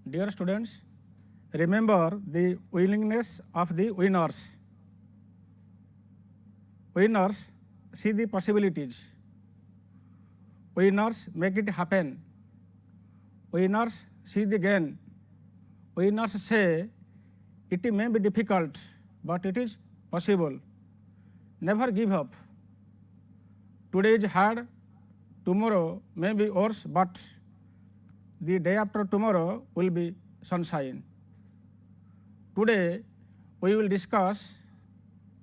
Dear students, remember the willingness of the winners. Winners see the possibilities. Winners make it happen. Winners see the gain. Winners say it may be difficult, but it is possible. Never give up. Today is hard, tomorrow may be worse, but the day after tomorrow will be sunshine. Today we will discuss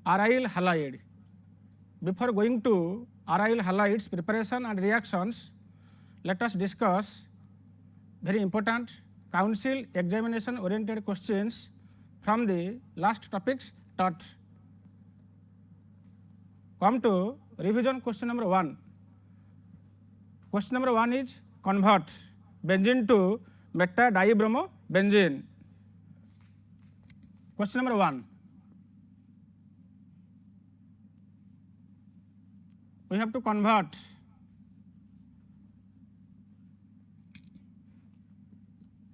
aryl halide. Before going to aryl halide's preparation and reactions, let us discuss very important council examination oriented questions from the last topics taught. Come to revision question number 1. Question number 1 is convert benzene to meta-dibromobenzene. Question number 1. We have to convert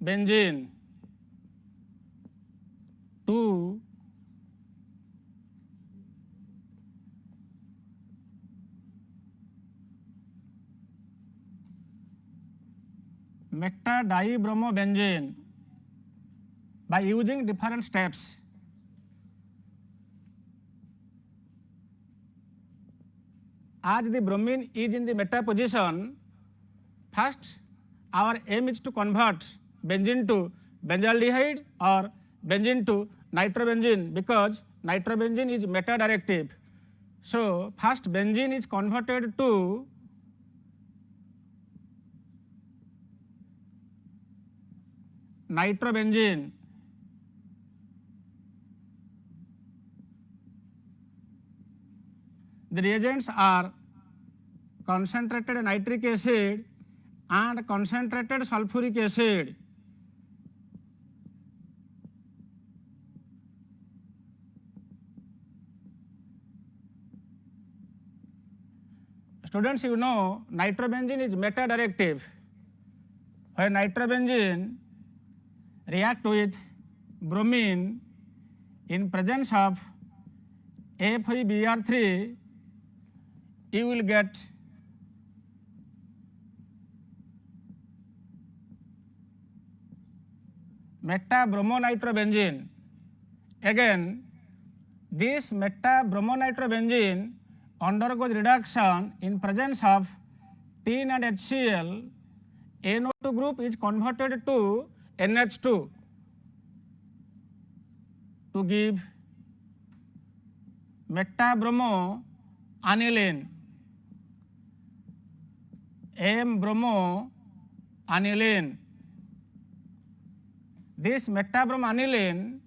benzene to meta-dibromobenzene by using different steps. As the bromine is in the meta position, first our aim is to convert benzene to benzaldehyde or benzene to nitrobenzene, because nitrobenzene is meta directive. So first benzene is converted to nitrobenzene. The reagents are concentrated nitric acid and concentrated sulfuric acid. Students, you know nitrobenzene is meta directive. When nitrobenzene react with bromine in presence of FeBr3, you will get meta-bromonitrobenzene. Again, this meta-bromonitrobenzene undergoes reduction in presence of tin and HCl. NO2 group is converted to NH2 to give meta-bromoaniline, M-bromoaniline. This meta-bromoaniline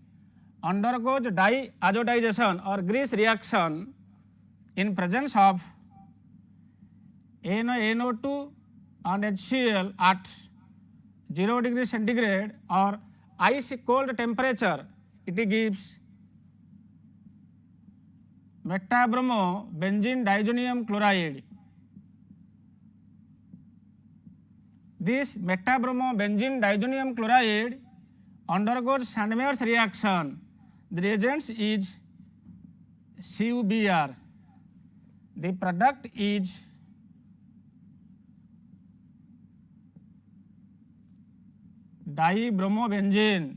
undergoes diazotization or grease reaction in presence of NO2 and HCl at 0 degree centigrade or ice cold temperature. It gives meta-bromobenzene diazonium chloride. This meta-bromobenzene diazonium chloride undergoes Sandmeyer's reaction. The reagent is CuBr. The product is dibromobenzene.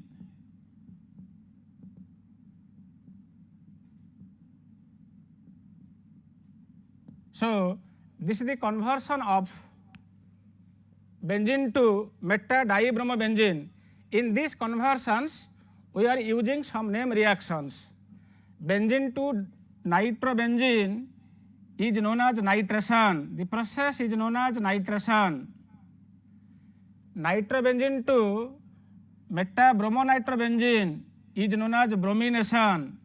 So this is the conversion of benzene to meta-dibromobenzene. In these conversions, we are using some name reactions. Benzene to nitrobenzene is known as nitration. The process is known as nitration. Nitrobenzene to meta-bromonitrobenzene is known as bromination.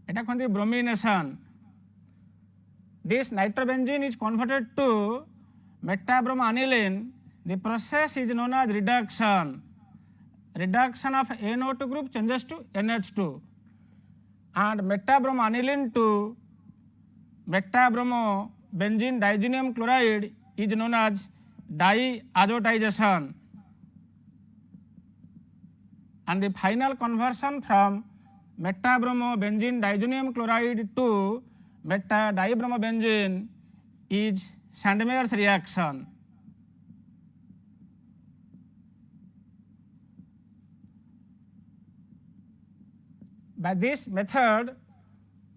Eta kondi bromination. This nitrobenzene is converted to meta-bromoaniline. The process is known as reduction. Reduction of NO2 group changes to NH2. And meta-bromoaniline to meta-bromobenzene diazonium chloride is known as diazotization. and the final conversion from metabromobenzene diazonium chloride to meta-dibromobenzene is Sandmeyer's reaction. By this method,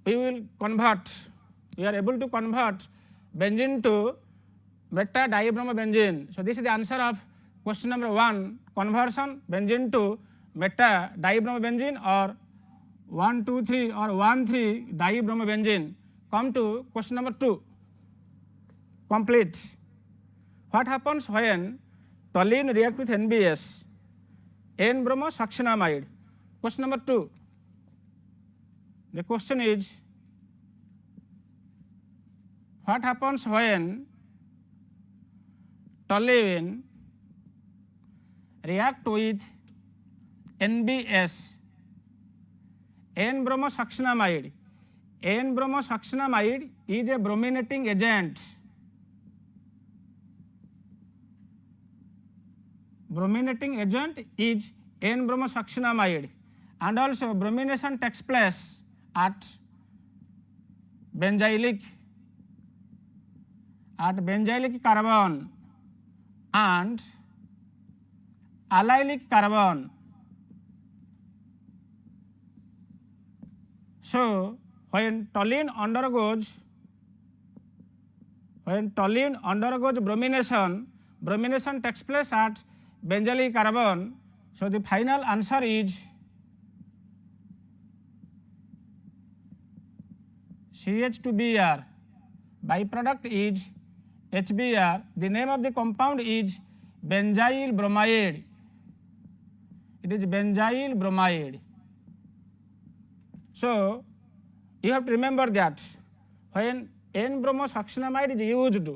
we are able to convert benzene to meta-dibromobenzene. So this is the answer of question number 1, conversion benzene to meta-dibromobenzene, or 1,2,3 or 1,3-dibromobenzene. Come to question number 2, complete. What happens when toluene react with NBS, N-bromosuccinamide? Question number 2. The question is, what happens when toluene react with NBS, N-bromosuccinamide? N-bromosuccinamide is a brominating agent. Brominating agent is N-bromosuccinamide, and also bromination takes place at benzylic carbon and allylic carbon. So when toluene undergoes bromination takes place at benzylic carbon. So the final answer is CH2Br. Byproduct is HBr. The name of the compound is benzyl bromide. It is benzyl bromide. So you have to remember that when N-bromosuccinamide is used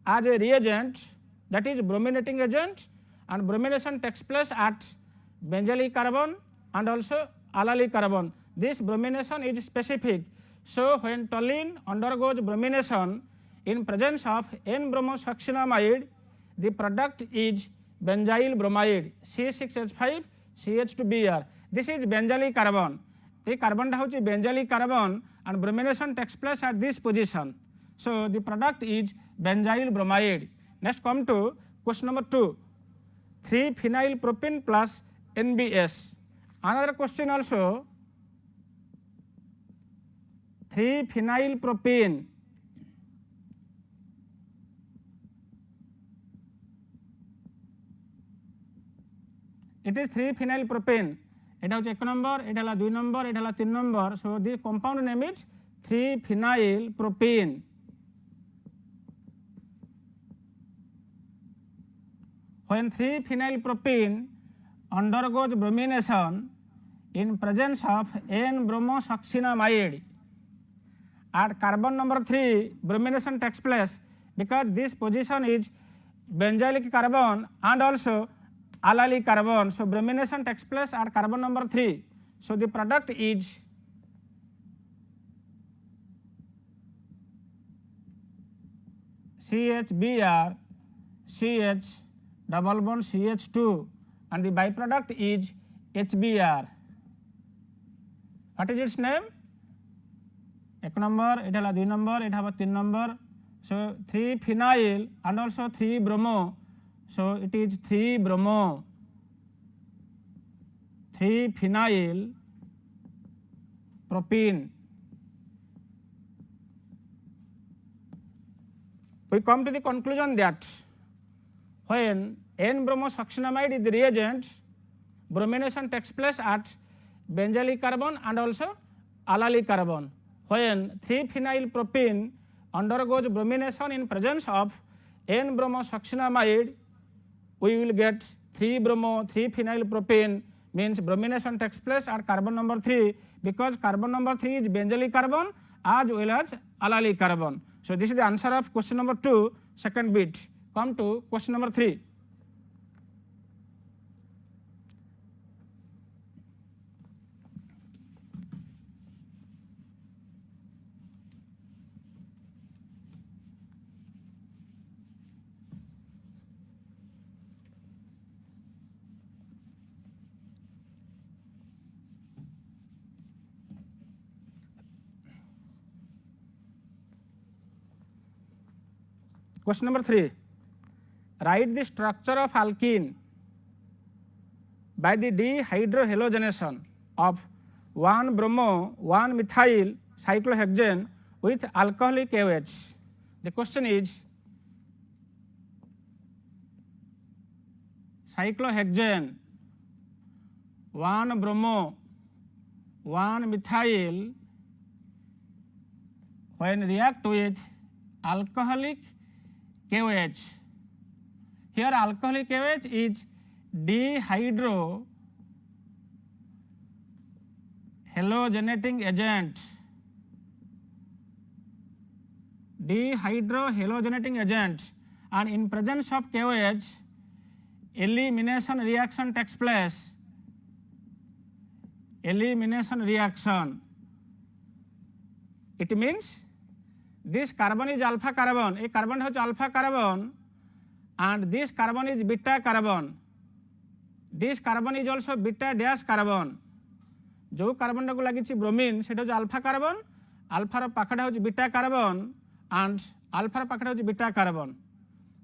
as a reagent, that is brominating agent, and bromination takes place at benzylic carbon and also allylic carbon. This bromination is specific. So when toluene undergoes bromination in presence of N-bromosuccinamide, the product is benzyl bromide, C6H5 CH2Br. This is benzylic carbon. The carbon is benzylic carbon and bromination takes place at this position. So the product is benzyl bromide. Next come to question number 2, 3-phenyl propene plus NBS. Another question also, 3-phenyl propene. It is 3-phenyl propane. It has 1 number, it has 2 number, it has 3 number. So the compound name is 3-phenyl propane. When 3-phenyl propane undergoes bromination in presence of N-bromosuccinamide, at carbon number 3 bromination takes place because this position is benzylic carbon and also allylic carbon. So bromination takes place at carbon number 3. So the product is CHBr, CH double bond CH2, and the byproduct is HBr. What is its name? 1 number, it has 2 number, it has 3 number. So 3-phenyl and also 3-bromo. So it is 3-bromo, 3-phenyl propene. We come to the conclusion that when N-bromosuccinamide is the reagent, bromination takes place at benzylic carbon and also allylic carbon. When 3-phenyl propene undergoes bromination in presence of N-bromosuccinamide, we will get 3-bromo, 3-phenyl propane, means bromination takes place at carbon number 3 because carbon number 3 is benzylic carbon as well as allylic carbon. So this is the answer of question number 2, second bit. Come to question number 3. Question number 3. Write the structure of alkene by the dehydrohalogenation of 1-bromo 1-methyl cyclohexane with alcoholic AOH. The question is, cyclohexane 1-bromo 1-methyl when react with alcoholic KOH. Here alcoholic KOH is dehydrohalogenating agent. Dehydrohalogenating agent, and in presence of KOH, elimination reaction takes place. Elimination reaction. It means this carbon is alpha carbon. A carbon is alpha carbon, and this carbon is beta carbon. This carbon is also beta dash carbon. जो carbon को लगी bromine से alpha carbon, अल्फार पाखटा हूँ beta carbon and अल्फार पाखटा हूँ beta carbon.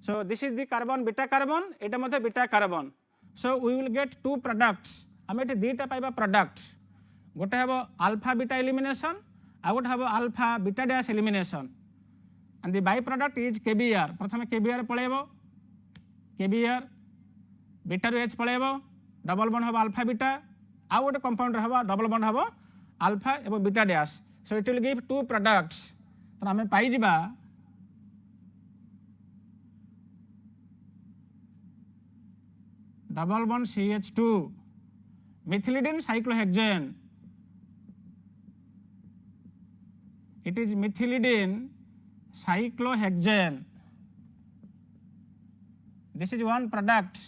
So this is the carbon beta carbon, एटा मध्य beta carbon. So we will get two products. आम ये दुईटा पाइबा प्रोडक्ट. गोटे हम अल्फा बीटा एलिमिनेशन, आ गोटे हम alpha beta dash elimination. And the byproduct is KBr. प्रथम केबीआर पळेबो, केबीआर बीटा रु एच पळेबो, डबल बॉन्ड हम अल्फा बीटा, आ गोटे कंपाउंड हम डबल बॉन्ड हम अल्फा एवं beta dash. So it will give two products. तो आम पाई जिबा double bond CH2 methylidine cyclohexane. It is methylidine cyclohexane. This is one product,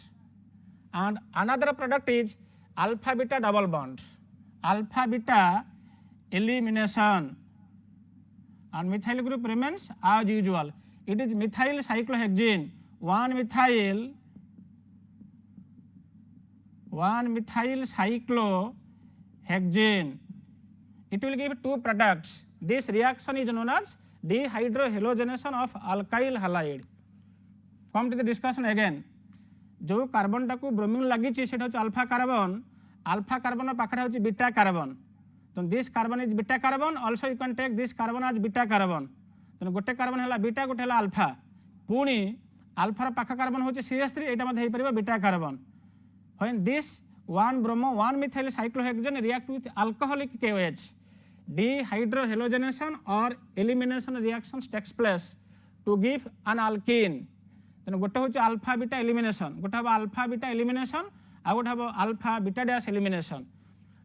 and another product is alpha beta double bond. Alpha beta elimination, and methyl group remains as usual. It is methyl cyclohexane, 1-methyl cyclohexane. It will give two products. This reaction is known as dehydrohalogenation of alkyl halide. Come to the discussion again. जो carbon टाक bromine लगी alpha carbon, alpha carbon पाखटा हूँ beta carbon. तो this carbon is beta carbon, also you can take this carbon as beta carbon. तो गोटे carbon है beta, गोटे है अल्फा. पुणी अल्फार पाख कार्बन हूँ CH3, यहाँ हो beta carbon. When this 1-bromo 1-methyl cyclohexane react with alcoholic KOH, dehydrohalogenation or elimination reactions takes place to give an alkene. Then गोटे हूँ अल्फा बीटा एलिमिनेशन, गोटे हम अल्फा बीटा एलिमिनेशन, आ गोटे हम अल्फा बीटा डैश एलिमिनेशन.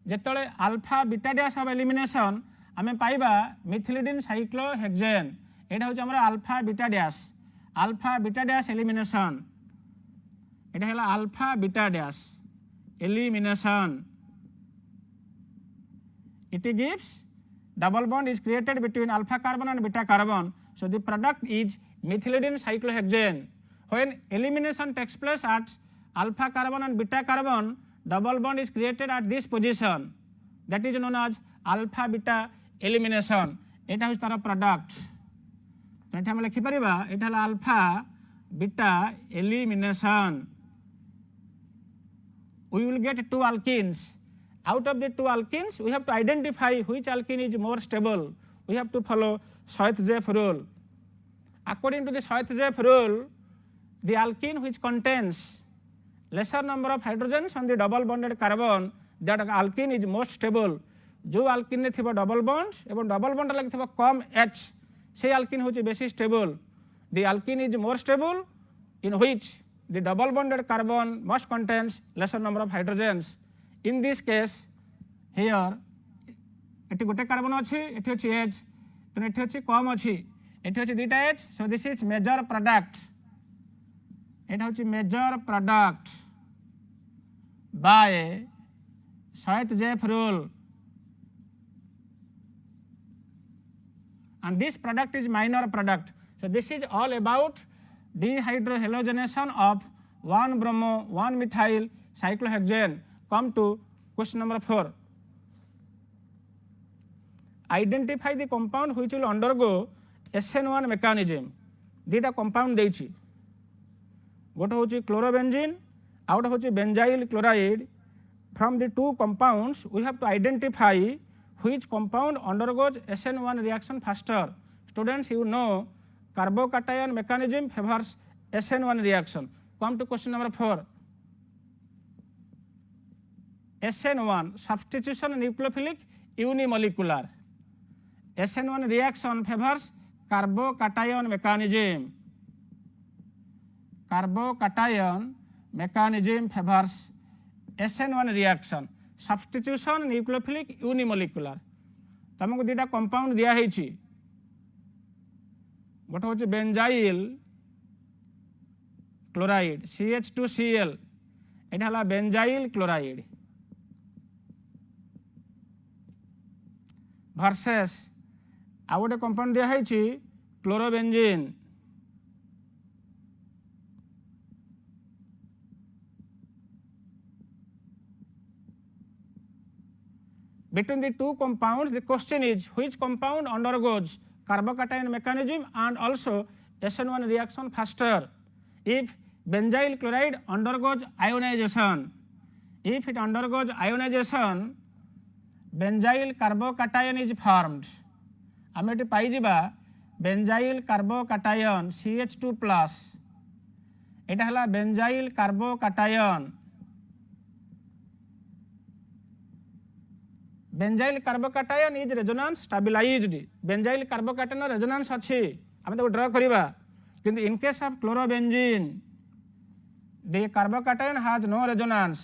जिते alpha beta dash हम elimination आम पाइबा मिथिलिडिन साइक्लोहेक्सेन. यहाँ हूँ आम alpha beta dash, alpha beta dash elimination. এটা হলো alpha beta dash elimination. It gives double bond is created between alpha carbon and beta carbon. So the product is methylidine cyclohexane. When elimination takes place at alpha carbon and beta carbon, double bond is created at this position. That is known as alpha beta elimination. এটা হচ্ছে তার product. তো এটা আমরা লিখি পারিবা, এটা হলো alpha beta elimination. We will get two alkenes. Out of the two alkenes, we have to identify which alkene is more stable. We have to follow Schwarzschild rule. According to the Schwarzschild rule, the alkene which contains lesser number of hydrogens on the double bonded carbon, that alkene is most stable. जो alkene में थिबा double bond एवं double bond लगे थिबा कम H, से alkene होची बेसी stable. The alkene is more stable in which the double bonded carbon must contains lesser number of hydrogens. In this case, here eighty गोटे कार्बन अच्छी, एटी अच्छी H, तो एटी अच्छी कम अच्छी, एटी अच्छी दुईटा H. So this is major product. एटा अच्छी major product by Schwarzschild rule. And this product is minor product. So this is all about dehydrohalogenation of 1-bromo 1-methyl cyclohexane. Come to question number 4. Identify the compound which will undergo SN1 mechanism. दुईटा compound देछि गोटे हूँ chlorobenzene आउट हूँ benzyl chloride from the two compounds we have to identify which compound undergoes SN1 reaction faster students you know carbocation mechanism favors SN1 reaction. Come to question number 4. SN1 substitution nucleophilic unimolecular. SN1 reaction favors carbocation mechanism. Carbocation mechanism favors SN1 reaction. Substitution nucleophilic unimolecular. तुमको दुईटा compound दिया है गोटे हूँ benzyl chloride CH2Cl यहाँ है benzyl chloride versus आउ गोटे कंपाउंड दिया है chlorobenzene between the two compounds the question is which compound undergoes carbocation mechanism and also SN1 reaction faster. If benzyl chloride undergoes ionization, if it undergoes ionization benzyl carbocation is formed. आम ये पाइबा benzyl carbocation CH2 plus यहाँ है benzyl carbocation benzyl carbocation is resonance stabilised benzyl carbocation resonance अच्छी आम तो ड्र करवा किंतु in case of chlorobenzene the carbocation has no resonance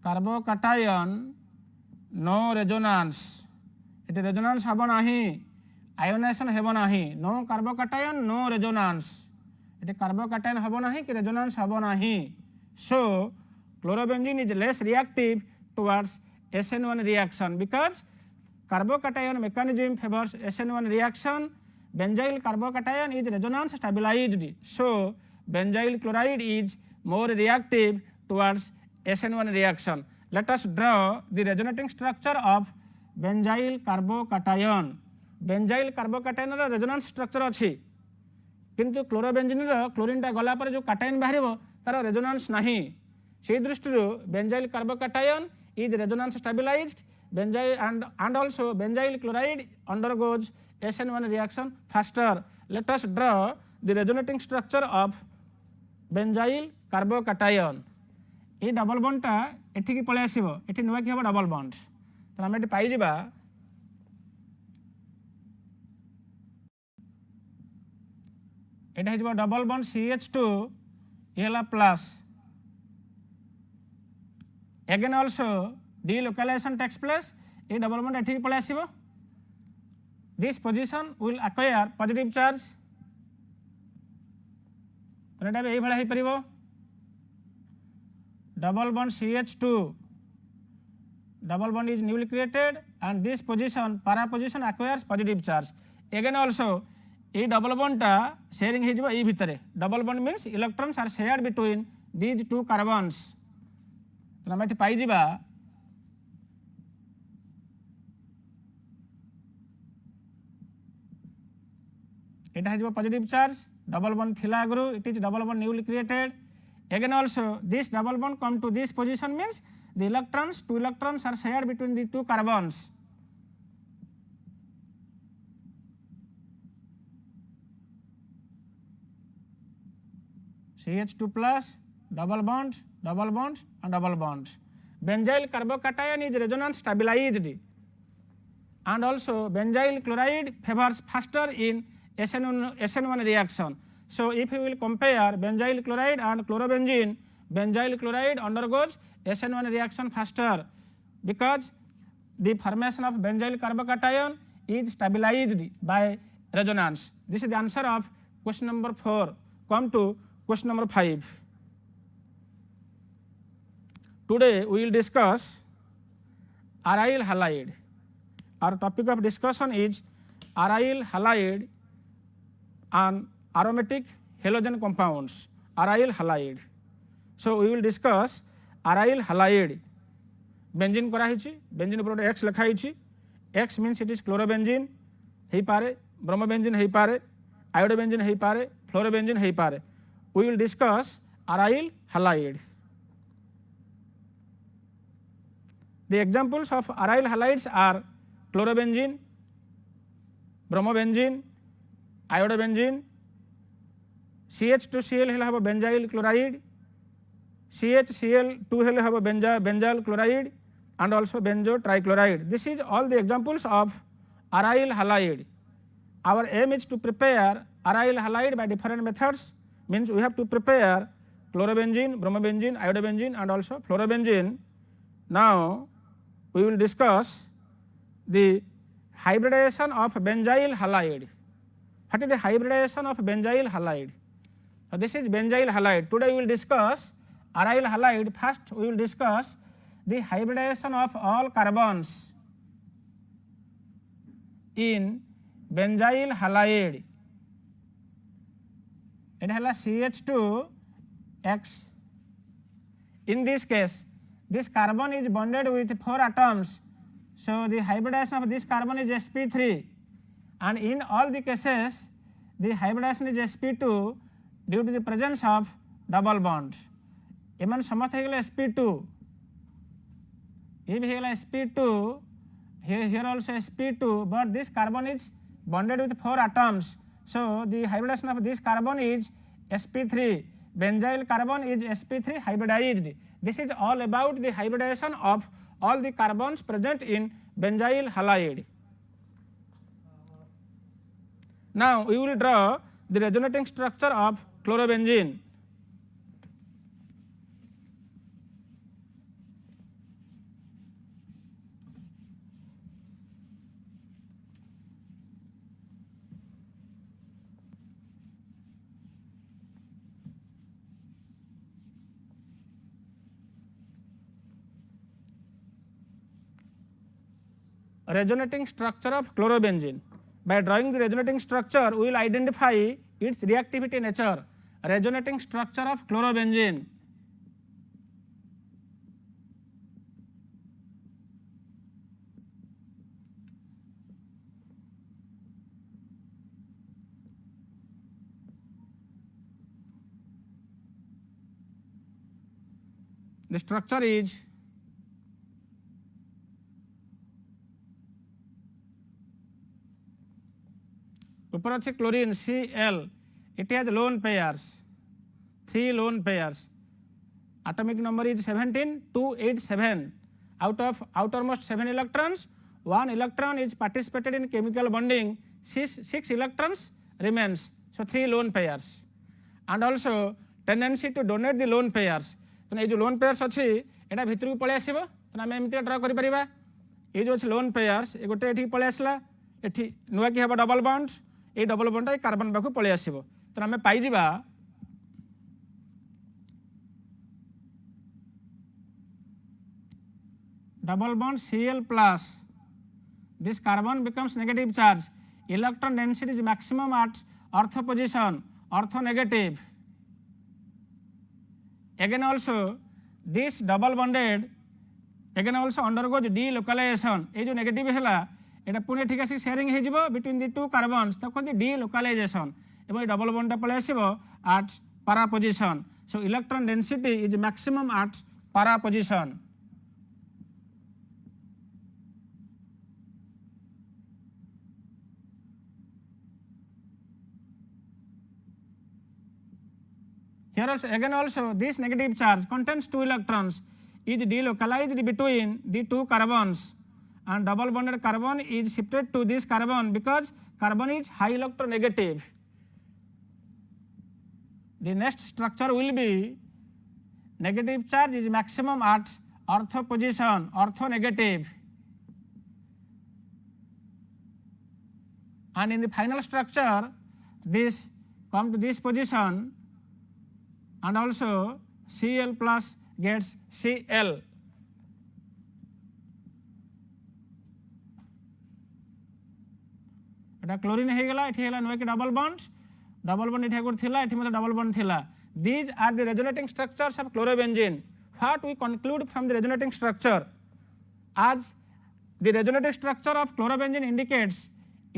carbocation no resonance ये रेजोनेंस हम ना आयोनाइजेशन हम ना नो कार्बोकैटायन नो रेजोनेंस ये कार्बोकैटायन हम ना कि रेजोनेंस हम ना so chlorobenzene is less reactive towards SN1 reaction because carbocation mechanism favors SN1 reaction. Benzyl carbocation is resonance stabilized, so benzyl chloride is more reactive towards SN1 reaction. Let us draw the resonating structure of benzyl carbocation. Benzyl carbocation resonance structure अच्छी किंतु chlorobenzene chlorine टा गला पर जो cation बाहर तार resonance नहीं से दृष्टि benzyl carbocation is resonance stabilized benzyl and also benzyl chloride undergoes SN1 reaction faster. Let us draw the resonating structure of benzyl carbocation. ये डबल बॉन्ड टा एठी की पळे आसीबो एठी नुवा की हबो डबल बॉन्ड तो हम एठी पाई जिबा एटा हिजबो डबल बॉन्ड CH2 एला plus again also delocalization takes place a double bond एठी पळे आसीबो this position will acquire positive charge तो एटा एई भला हे परिबो double bond CH2 double bond is newly created and this position para position acquires positive charge again also a double bond ta sharing हे जिबो ए भितरे double bond means electrons are shared between these two carbons तो हम पाई जिबा एटा है positive charge double bond थिला आगु it is double bond newly created again also this double bond come to this position means the electrons two electrons are shared between the two carbons CH2 plus double bond and double bond. Benzyl carbocation is resonance stabilized and also benzyl chloride favors faster in SN1 reaction. So if you will compare benzyl chloride and chlorobenzene, benzyl chloride undergoes SN1 reaction faster because the formation of benzyl carbocation is stabilized by resonance. This is the answer of question number 4. Come to question number 5. Today we will discuss aryl halide. Our topic of discussion is aryl halide and aromatic halogen compounds. Aryl halide. So we will discuss aryl halide. Benzene करा हिची benzene ऊपर X लिखा हिची X means it is chlorobenzene हे पारे bromobenzene हे पारे iodobenzene हो पारे, fluorobenzene हो पारे. We will discuss aryl halide. The examples of aryl halides are chlorobenzene, bromobenzene, iodobenzene. CH2Cl will have a benzyl chloride, CHCl2 will have a benzyl chloride, and also benzo trichloride. This is all the examples of aryl halide. Our aim is to prepare aryl halide by different methods. Means we have to prepare chlorobenzene, bromobenzene, iodobenzene, and also fluorobenzene. Now we will discuss the hybridization of benzyl halide. What is the hybridization of benzyl halide? So this is benzyl halide. Today we will discuss aryl halide. First we will discuss the hybridization of all carbons in benzyl halide. It has CH2X. In this case, this carbon is bonded with 4 atoms, so the hybridization of this carbon is sp3, and in all the cases the hybridization is sp2 due to the presence of double bond. एमन समस्त हो गला sp2, ये भी हो गला sp2, here also sp2, but this carbon is bonded with 4 atoms, so the hybridization of this carbon is sp3. Benzyl carbon is sp3 hybridized. This is all about the hybridization of all the carbons present in benzyl halide. Now we will draw the resonating structure of chlorobenzene. Resonating structure of chlorobenzene. By drawing the resonating structure, we will identify its reactivity nature. Resonating structure of chlorobenzene. The structure is ऊपर अच्छे chlorine Cl, it has lone pairs, 3 lone pairs. Atomic number is 17287. Out of outermost 7 electrons, 1 electron is participated in chemical bonding, 6 electrons remains, so 3 lone pairs. And also tendency to donate the lone pairs. तो ये जो lone pairs अच्छी एटा भितर को पळे आसीबो, तो आमे एमती ड्रा करि परिबा. ये जो अच्छे lone pairs ए गोटे एठी पळे आसला, एठी नुवा की हबा डबल बॉन्ड, ये डबल बॉन्ड ए कार्बन पाखु पळे आसीबो, तो आमे पाई जिबा double bond Cl plus. This carbon becomes negative charge. Electron density is maximum at ortho position, ortho negative. Again also this double bonded again also undergoes delocalization. ये जो negative हैला एटा पुणे ठीक आसी sharing हे जिवो between the two carbons, तब कोन delocalization एबो double bond टा पळे आसीबो at para position. So electron density is maximum at para position. Here also again also this negative charge contains 2 electrons is delocalized between the 2 carbons, and double bonded carbon is shifted to this carbon because carbon is high electronegative. The next structure will be negative charge is maximum at ortho position, ortho negative, and in the final structure this come to this position, and also Cl plus gets Cl. Etah chlorine हे गेला, एठी हेला नोए के double bond एठी good थिला, एठी मतलब double bond थिला. These are the resonating structures of chlorobenzene. What we conclude from the resonating structure? As the resonating structure of chlorobenzene indicates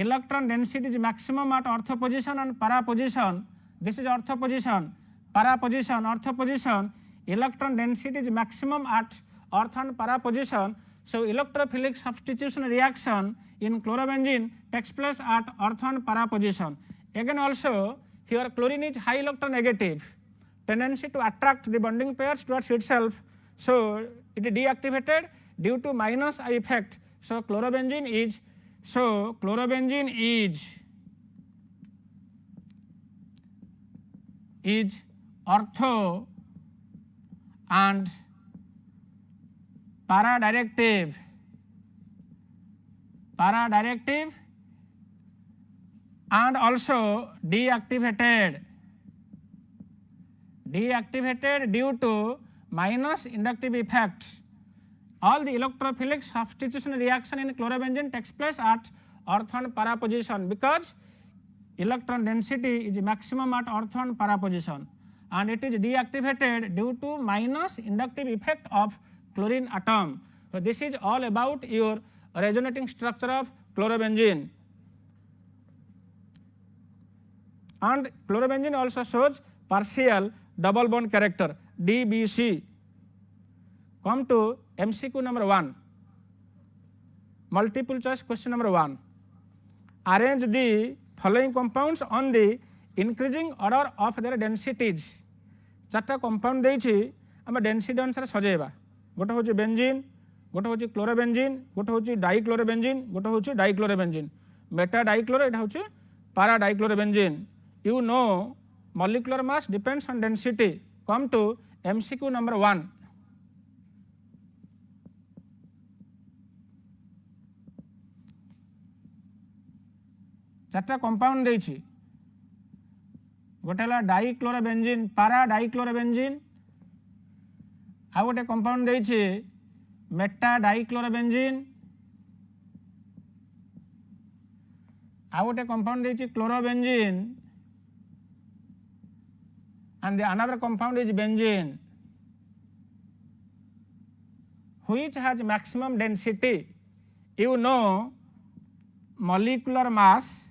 electron density is maximum at ortho position and para position. This is ortho position, para position, ortho position. Electron density is maximum at ortho and para position. So electrophilic substitution reaction in chlorobenzene takes place at ortho and para position. Again also here chlorine is high electronegative, tendency to attract the bonding pairs towards itself, so it is deactivated due to minus I effect. So chlorobenzene is ortho and para directive and also deactivated due to minus inductive effect. All the electrophilic substitution reaction in chlorobenzene takes place at ortho and para position because electron density is maximum at ortho and para position, and it is deactivated due to minus inductive effect of chlorine atom. So this is all about your resonating structure of chlorobenzene. And chlorobenzene also shows partial double bond character, DBC. Come to MCQ number 1, multiple choice question number 1. Arrange the following compounds on the increasing order of their densities. 4टा compound देइछि आम density अनुसार सजेबा. गोटे होछि benzene, गोटे होछि chlorobenzene, गोटे होछि dichlorobenzene, गोटे होछि डाइक्लोरोबेंजीन. मेटा डाइक्लोरो एटा होछि para dichlorobenzene. You know molecular mass depends on density. Come to MCQ number 1. चार्टा कंपाउंड देइछि. गोटे हला डाइक्लोरोबेंजीन, पारा डाइक्लोरोबेंजीन. आ गोटे कंपाउंड देइछि मेटा डाइक्लोरोबेंजीन. आ गोटे कंपाउंड देइछि chlorobenzene. And the another compound is benzene, which has maximum density. You know molecular mass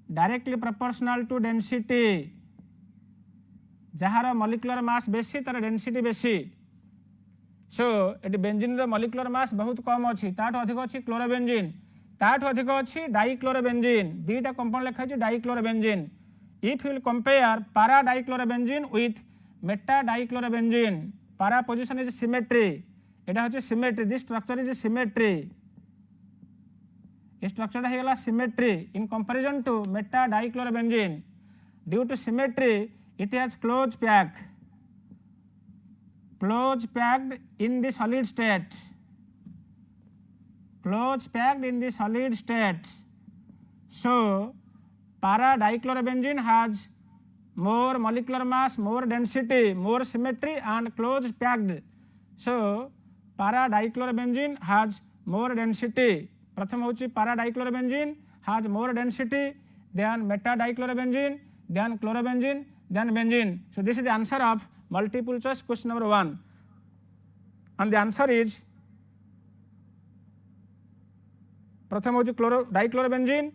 directly proportional to density. जहार molecular mass बेसी तार density बेसी. So एटी बेंजीन रो molecular mass बहुत कम अछि, ताठ अधिक अछि क्लोरोबेंजीन, ताठ अधिक अछि डाइक्लोरोबेंजीन. दुईटा कंपाउंड लिखा अछि dichlorobenzene. If you will compare para dichlorobenzene with meta dichlorobenzene, para position is symmetry. Eta hoche symmetry. This structure is symmetry. This structure है symmetry in comparison to meta dichlorobenzene. Due to symmetry, it has close packed in the solid state. Close packed in the solid state. So para dichlorobenzene has more molecular mass, more density, more symmetry and close packed. So para dichlorobenzene has more density. प्रथम होची para dichlorobenzene has more density than meta dichlorobenzene, than chlorobenzene, than benzene. So this is the answer of multiple choice question number 1. And the answer is प्रथम होची dichlorobenzene,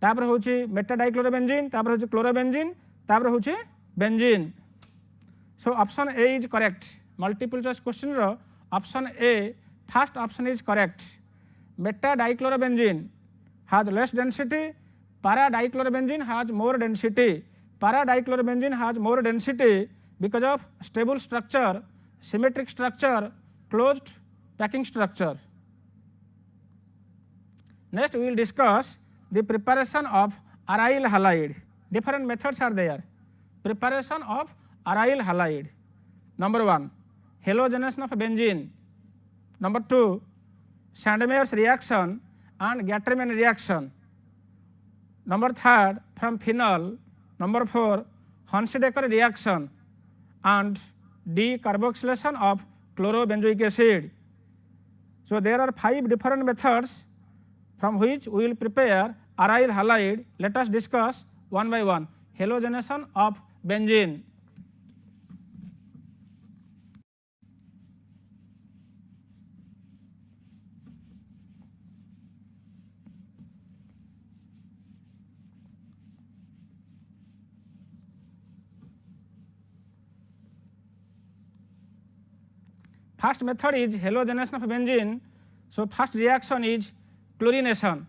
तापर होची Meta dichlorobenzene, तापर होची chlorobenzene, तापर होची benzene. So option A is correct. Multiple choice question रो option A, first option is correct. Meta dichlorobenzene has less density, para dichlorobenzene has more density. para dichlorobenzene has more density because of stable structure, symmetric structure, closed packing structure. Next we will discuss the preparation of aryl halide. Different methods are there. Preparation of aryl halide. Number 1, halogenation of benzene. Number 2, Sandmeyer's reaction and Gattermann reaction. Number 3, from phenol. Number 4, Hunsadecker reaction and decarboxylation of chlorobenzoic acid. So there are 5 different methods from which we will prepare aryl halide. Let us discuss one by one. Halogenation of benzene. First method is halogenation of benzene. So first reaction is chlorination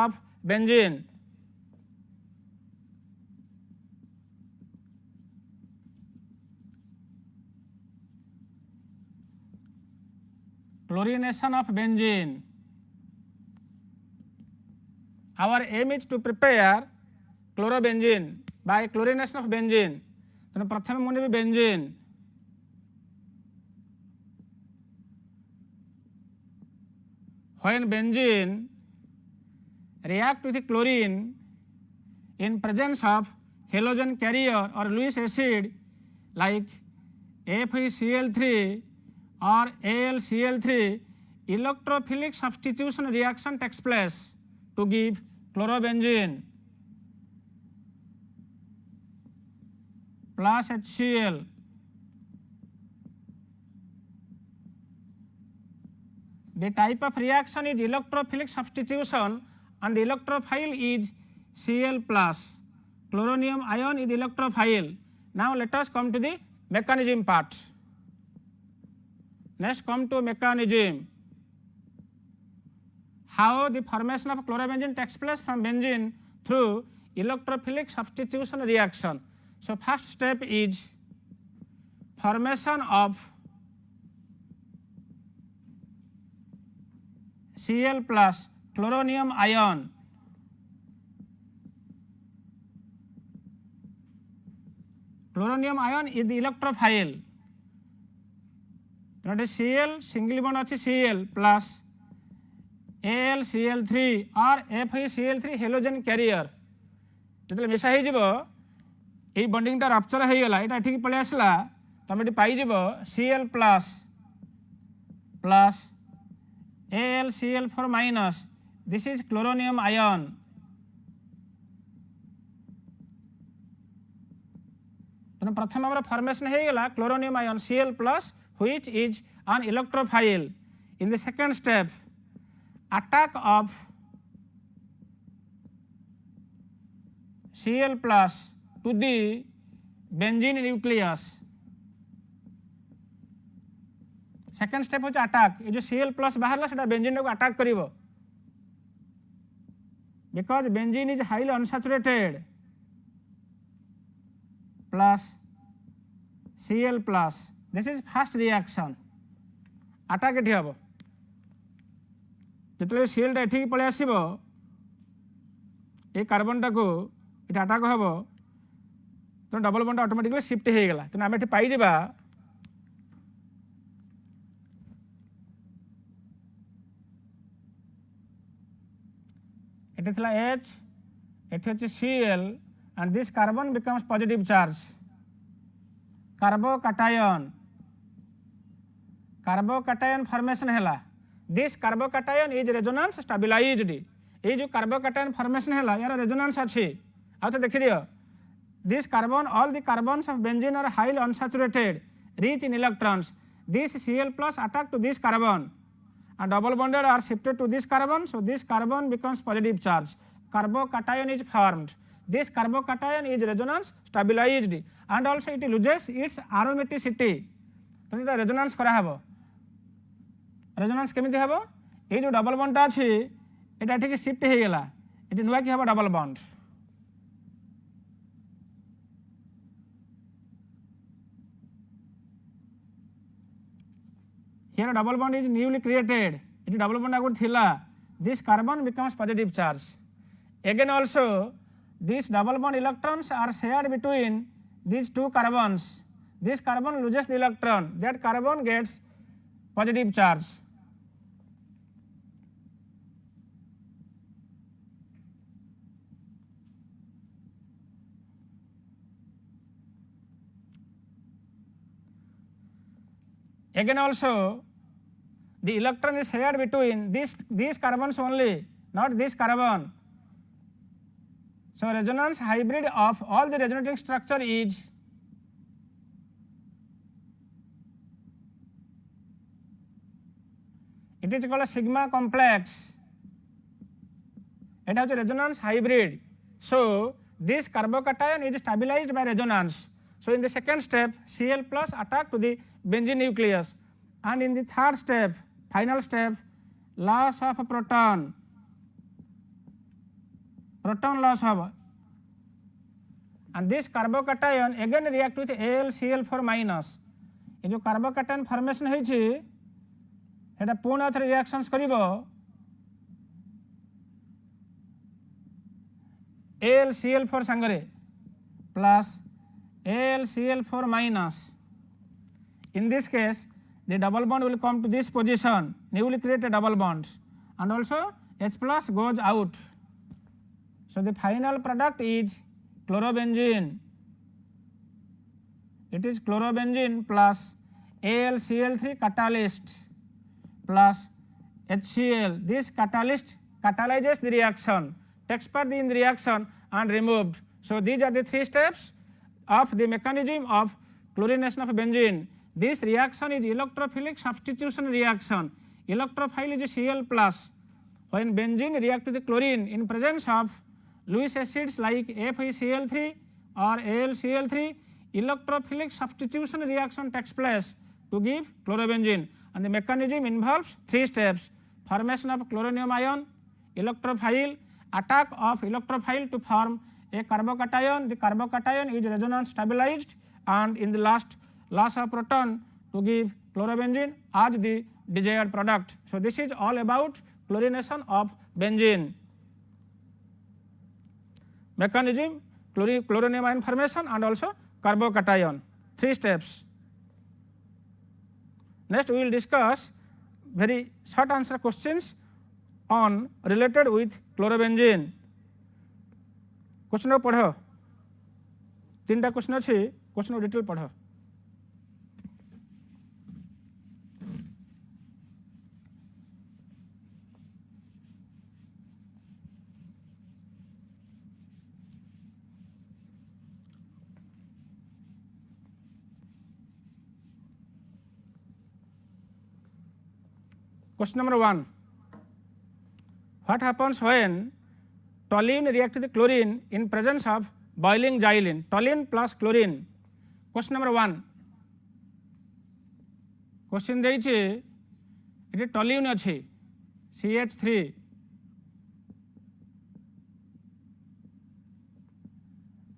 of benzene. Chlorination of benzene. Our aim is to prepare chlorobenzene by chlorination of benzene. तेणु प्रथम मुझे benzene. When benzene react with chlorine in presence of halogen carrier or Lewis acid like FeCl3 or AlCl3, electrophilic substitution reaction takes place to give chlorobenzene plus HCl. The type of reaction is electrophilic substitution and the electrophile is Cl plus. Chloronium ion is electrophile. Now let us come to the mechanism part. Next come to mechanism. How the formation of chlorobenzene takes place from benzene through electrophilic substitution reaction. So first step is formation of Cl plus chloronium ion. Chloronium ion is the electrophile. That is Cl single bond achi Cl plus AlCl3 or FeCl3 halogen carrier. जेतले मिसा हे जिवो ए bonding टा rupture हे गला एटा ठीक पळे आसला तमे पाई जिवो Cl plus AlCl4 minus. This is chloronium ion. तेणु प्रथम हमर फॉर्मेशन हे गला chloronium ion Cl plus which is an electrophile. In the second step, attack of Cl plus to the benzene nucleus. Second step होचे attack. ये जो Cl plus बाहरला सेटा benzene को attack करिवो. Because benzene is highly unsaturated. Plus Cl plus. This is first reaction. Attack एठी हबो. जेतले Cl टा एठी पळे आसीबो ए कार्बन टा को एटा अटैक हबो तो डबल बॉन्ड ऑटोमेटिकली शिफ्ट हे गेला तो हम एठी पाई जेबा एठी थला H एठी होचे Cl and this carbon becomes positive charge. Carbocation formation हैला. This carbocation is resonance stabilized. ये जो carbocation formation हैला यार resonance अच्छी आउ तो देखि दियो. This carbon, all the carbons of benzene are highly unsaturated, rich in electrons. This Cl plus attack to this carbon and double bonded are shifted to this carbon, so this carbon becomes positive charge. Carbocation is formed. This carbocation is resonance stabilized and also it loses its aromaticity. तो ये resonance करा हबो. Resonance केमिति हबो? ये जो double bond टा अछि एटा ठीक शिफ्ट हे गेला. एटी नुवा कि हबो double bond. Here a double bond is newly created. It double bond agud thila. This carbon becomes positive charge. Again also these double bond electrons are shared between these two carbons. This carbon loses the electron. That carbon gets positive charge. Again also the electron is shared between these carbons only, not this carbon. So resonance hybrid of all the resonating structure is it is called a sigma complex. It has a resonance hybrid. So this carbocation is stabilized by resonance. So in the second step Cl plus attack to the benzene nucleus and in the third step, final step, loss of proton loss hoba, and this carbocation again react with AlCl4 minus. ये जो carbocation formation होइछि सेटा पुणी आथरे reactions करिवो AlCl4 संगरे plus AlCl4 minus. In this case, the double bond will come to this position, newly create a double bond, and also H plus goes out. So the final product is chlorobenzene. It is chlorobenzene plus AlCl3 catalyst plus HCl. This catalyst catalyzes the reaction, takes part in the reaction and removed. So these are the three steps of the mechanism of chlorination of benzene. This reaction is electrophilic substitution reaction. Electrophile is Cl plus. When benzene react with the chlorine in presence of Lewis acids like FeCl3 or AlCl3, electrophilic substitution reaction takes place to give chlorobenzene, and the mechanism involves three steps: formation of chloronium ion, electrophile, attack of electrophile to form a carbocation. The carbocation is resonance stabilized, and in the last, loss of proton to give chlorobenzene as the desired product. So this is all about chlorination of benzene. Mechanism, chloronium ion formation and also carbocation, three steps. Next we will discuss very short answer questions on related with chlorobenzene. Question पढ़, तीन टा question अच्छी, question detail पढ़. Question number 1. What happens when toluene react with chlorine in presence of boiling xylene? Toluene plus chlorine. Question number 1. Question देइछे एटी toluene अछि CH3.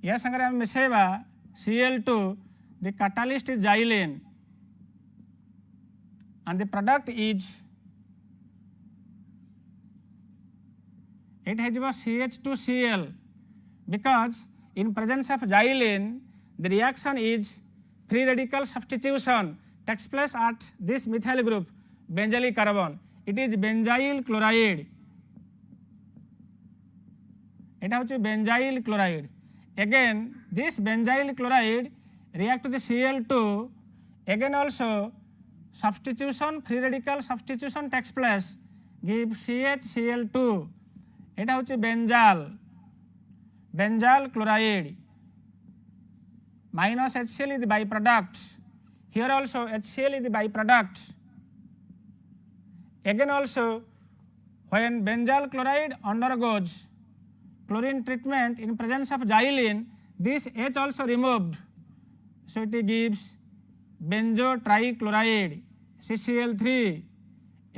या संगे हम मिसेबा Cl2. The catalyst is xylene and the product is, it has CH2Cl, because in presence of xylene the reaction is free radical substitution takes place at this methyl group benzylic carbon. It is benzyl chloride. এটা হচ্ছে benzyl chloride. Again this benzyl chloride react to the Cl2. Again also substitution, free radical substitution takes place, give CHCl2. এটা হচ্ছে benzyl chloride minus HCl is the byproduct. Here also HCl is the byproduct. Again also when benzyl chloride undergoes chlorine treatment in presence of xylene, this H also removed, so it gives benzo trichloride CCl3.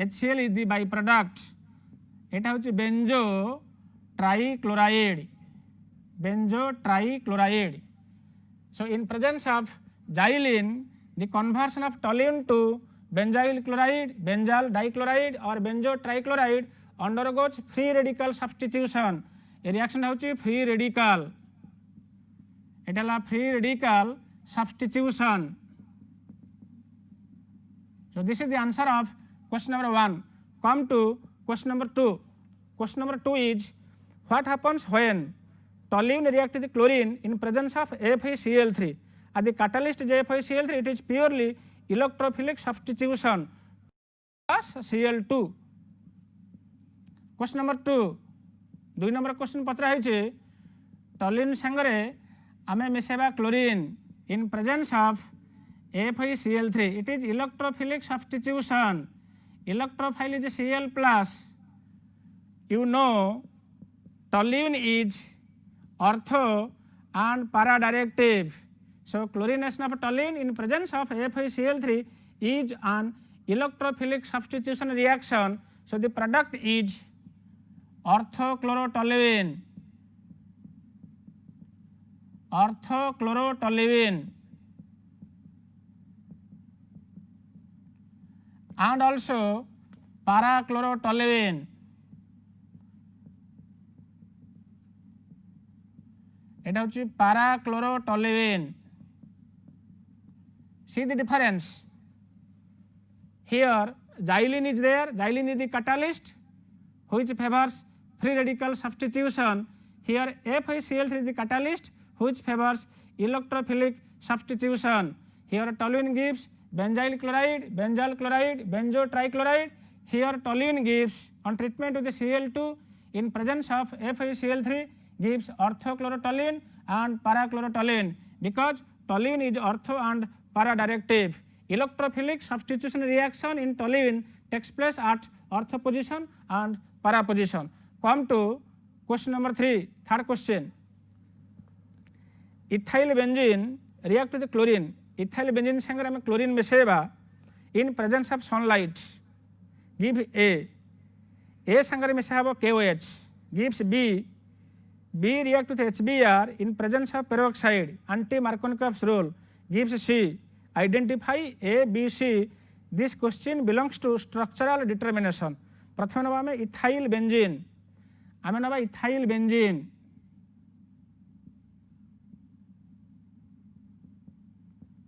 HCl is the byproduct. এটা হচ্ছে benzo trichloride. So in presence of xylene, the conversion of toluene to benzyl chloride, benzyl dichloride or benzo trichloride undergoes free radical substitution. A reaction হচ্ছে free radical. এটা হলো free radical substitution. So this is the answer of question number 1. Come to question number 2. Question number 2 is, what happens when toluene react with chlorine in presence of FeCl3? As the catalyst is FeCl3, it is purely electrophilic substitution plus Cl2. Question number 2. 2 number question पत्रा है toluene संगरे आमे मिसेबा chlorine in presence of FeCl3. It is electrophilic substitution. Electrophile is Cl plus. You know toluene is ortho and paradirective. So chlorination of toluene in presence of FeCl3 is an electrophilic substitution reaction. So the product is orthochlorotoluene. Orthochlorotoluene and also parachlorotoluene. এটা হচ্ছে parachlorotoluene. See the difference. Here xylene is there. Xylene is the catalyst which favors free radical substitution. Here FeCl3 is the catalyst which favors electrophilic substitution. Here toluene gives benzyl chloride, benzyl chloride, benzo trichloride. Here toluene gives on treatment with the Cl2 in presence of FeCl3 gives orthochlorotoluene and parachlorotoluene, because toluene is ortho and para directive. Electrophilic substitution reaction in toluene takes place at ortho position and para position. Come to question number 3, third question. Ethyl benzene react with the chlorine. Ethyl benzene sangre ame chlorine मिसेबा in presence of sunlight give A sangre मिसाबो KOH gives B react with HBr in presence of peroxide anti-Markovnikov's rule gives C. Identify A, B, C. This question belongs to structural determination. प्रथम नबा में ethyl benzene आमे नबा ethyl benzene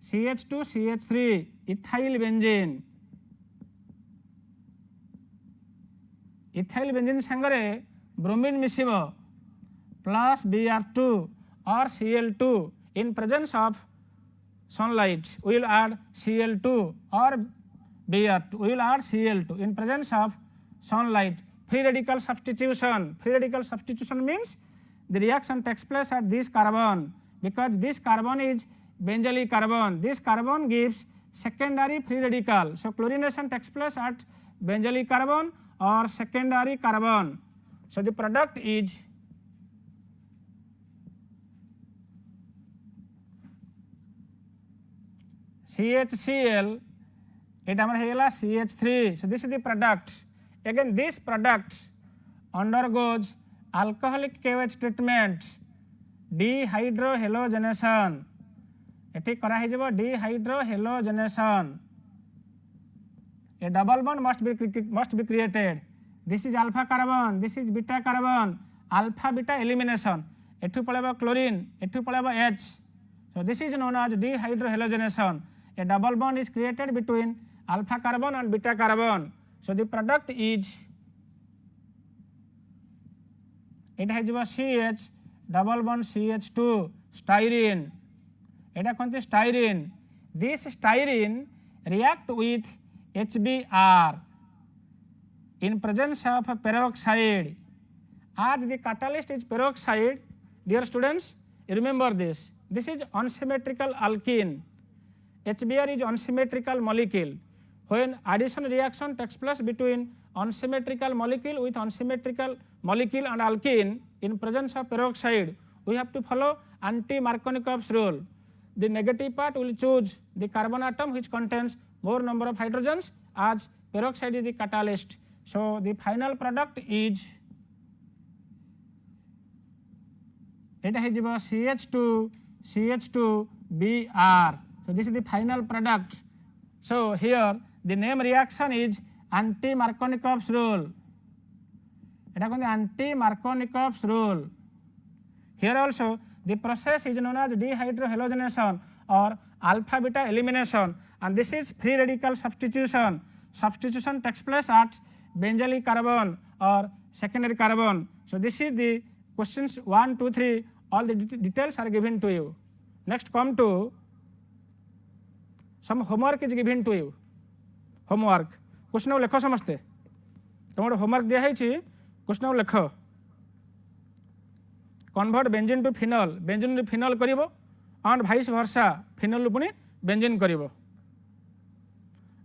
CH2 CH3 ethyl benzene. ethyl benzene संगरे bromine मिसिबो plus Br2 or Cl2 in presence of sunlight. We will add Cl2 or Br2. We will add Cl2 in presence of sunlight. Free radical substitution. Free radical substitution means the reaction takes place at this carbon, because this carbon is benzylic carbon. This carbon gives secondary free radical. So chlorination takes place at benzylic carbon or secondary carbon. So the product is CHCl. It amara CH3. So this is the product. Again this product undergoes alcoholic KOH treatment, dehydrohalogenation. Eighty करा है जब dehydrohalogenation. A double bond must be created. This is alpha carbon, this is beta carbon. Alpha beta elimination. एठू पड़ेबा chlorine, एठू पड़ेबा H. So this is known as dehydrohalogenation. A double bond is created between alpha carbon and beta carbon. So the product is it has CH double bond CH2 styrene. Eta konti styrene. This styrene react with HBr in presence of peroxide. As the catalyst is peroxide, dear students, remember this. This is unsymmetrical alkene. HBr is unsymmetrical molecule. When addition reaction takes place between unsymmetrical molecule with unsymmetrical molecule and alkene in presence of peroxide, we have to follow anti-Markovnikov's rule. The negative part will choose the carbon atom which contains more number of hydrogens, as peroxide is the catalyst. So the final product is it has CH2Br. So this is the final product. So here the name reaction is anti-Markovnikov's rule. Eta konti anti-Markovnikov's rule. Here also the process is known as dehydrohalogenation or alpha beta elimination, and this is free radical substitution. Substitution takes place at benzylic carbon or secondary carbon. So this is the questions 1, 2, 3. All the details are given to you. Next come to some homework is given to you. Homework question लेख समस्ते तुम homework दिया है question लेख. Convert benzene to phenol, benzene to phenol करिवो and vice versa phenol पुनी benzene करिवो.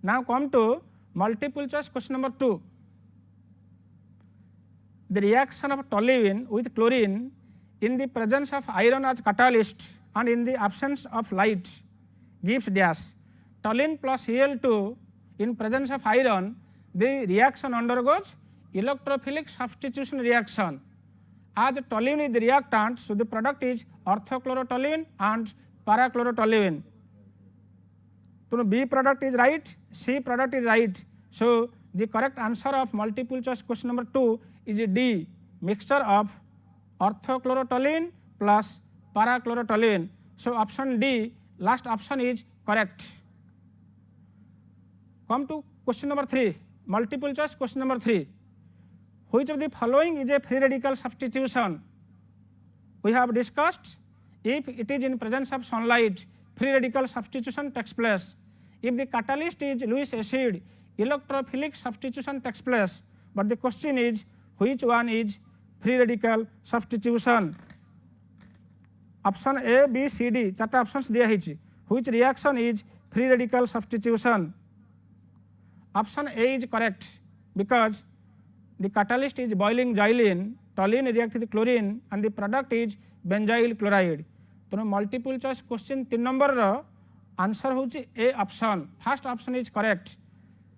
Now come to multiple choice question number 2. The reaction of toluene with chlorine in the presence of iron as catalyst and in the absence of light gives dash. Toluene plus Cl2 in presence of iron, the reaction undergoes electrophilic substitution reaction. As toluene is the reactant, so the product is orthochlorotoluene and parachlorotoluene. So B product is right, C product is right. So the correct answer of multiple choice question number 2 is D, mixture of orthochlorotoluene plus parachlorotoluene. So option D, last option is correct. Come to question number 3, multiple choice question number 3. Which of the following is a free radical substitution? We have discussed if it is in presence of sunlight, free radical substitution takes place. If the catalyst is Lewis acid, electrophilic substitution takes place. But the question is which one is free radical substitution? Option A, B, C, D, चार्टा options दिया है. Which reaction is free radical substitution? Option A is correct because the catalyst is boiling xylene, toluene reacts with chlorine and the product is benzyl chloride. तो multiple choice question 3 number answer होची A option. First option is correct.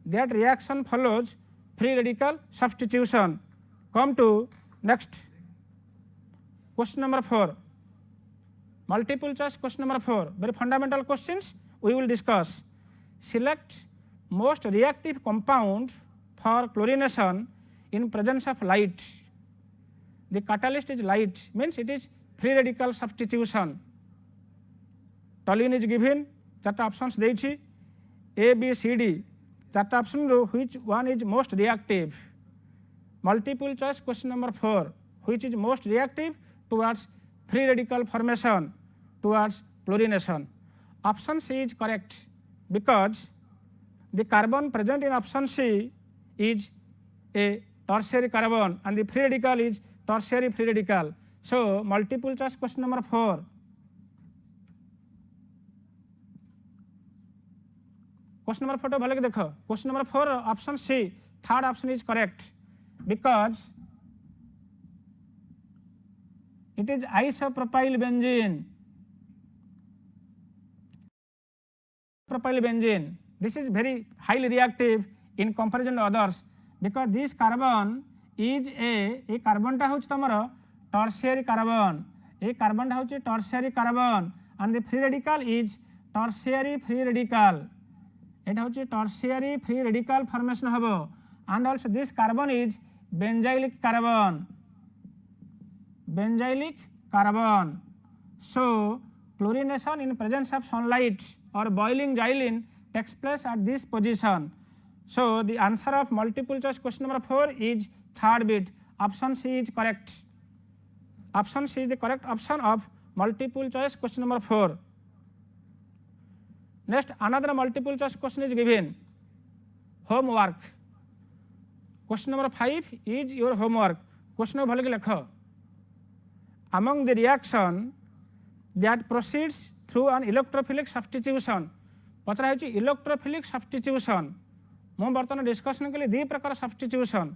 That reaction follows free radical substitution. Come to next question number 4. Multiple choice question number 4. Very fundamental questions we will discuss. Select most reactive compound for chlorination in presence of light. The catalyst is light, means it is free radical substitution. Toluene is given, चार्टा options देइछि A, B, C, D. चार्टा option row which one is most reactive? Multiple choice question number 4. Which is most reactive towards free radical formation, towards chlorination? Option C is correct because the carbon present in option C is a tertiary carbon and the free radical is tertiary free radical. So multiple choice question number 4. Question number 4 to भले देखो. Question number 4 option C, third option is correct because it is isopropyl benzene. Propyl benzene. This is very highly reactive in comparison to others because this carbon is a carbon टा होच तमरो tertiary carbon. A carbon टा होच tertiary carbon and the free radical is tertiary free radical. It होच tertiary free radical formation हबो and also this carbon is benzylic carbon. Benzylic carbon. So chlorination in presence of sunlight or boiling xylene takes place at this position. So the answer of multiple choice question number 4 is third bit. Option C is correct. Option C is the correct option of multiple choice question number 4. Next, another multiple choice question is given. Homework. Question number 5 is your homework. Question भले के लिखो. Among the reaction that proceeds through an electrophilic substitution. पचरा है electrophilic substitution. ମୁଁ ବର୍ତ୍ତମାନ discussion कली दी प्रकार substitution.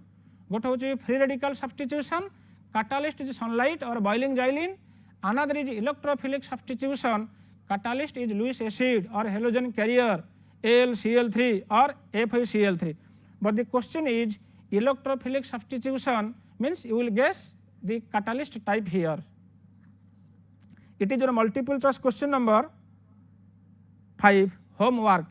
गोटे हूँ free radical substitution, catalyst is sunlight or boiling xylene. Another is electrophilic substitution, catalyst is Lewis acid or halogen carrier AlCl3 or FeCl3. But the question is electrophilic substitution means you will guess the catalyst type here. It is your multiple choice question number 5, homework.